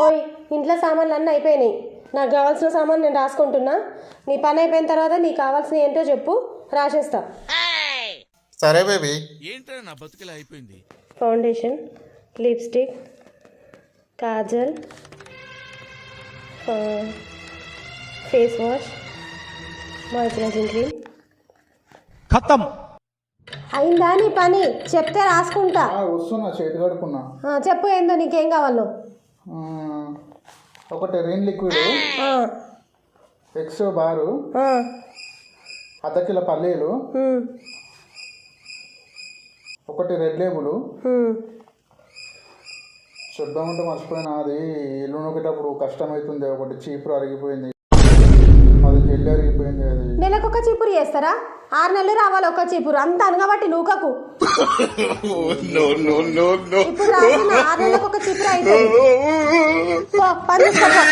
ఓయ్ ఇంట్లో సామాన్లు అన్నీ అయిపోయినాయి. నాకు కావాల్సిన సామాన్ నేను రాసుకుంటున్నా. నీ పని అయిపోయిన తర్వాత నీకు కావాల్సిన ఏంటో చెప్పు, రాసేస్తా. సరే బేబీ. ఏంట్రా నా బతుకులా అయిపోయింది. Foundation, lipstick, Kajal, face wash, moisturising cream. ఖతం. అయిందా నీ పని? చెప్తే రాసుకుంటా. వస్తున్నా, చేతి కడుక్కున్నా. చెప్పు ఏందో నీకేం కావాలో. ఒకటి రిన్ లిక్విడ్, ఎక్సో బారు, అర్ధ కిలో పల్లీలు, ఒకటి రెడ్ లేబుల్. చూద్దామంటే మర్చిపోయినా, అది ఇల్లు నొక్కేటప్పుడు కష్టమవుతుంది. ఒకటి చీపురు అరిగిపోయింది, అది జల్లి అరిగిపోయింది. అది నెలకు ఒక చీపురు చేస్తారా? 6 నెలలు రావాలి ఒక చీపురు. అంత అనగబట్టి నూకకు. ఇప్పుడు రాసిన 6 నెలలకు ఒక చీపురు అయితే పని చేసుకో.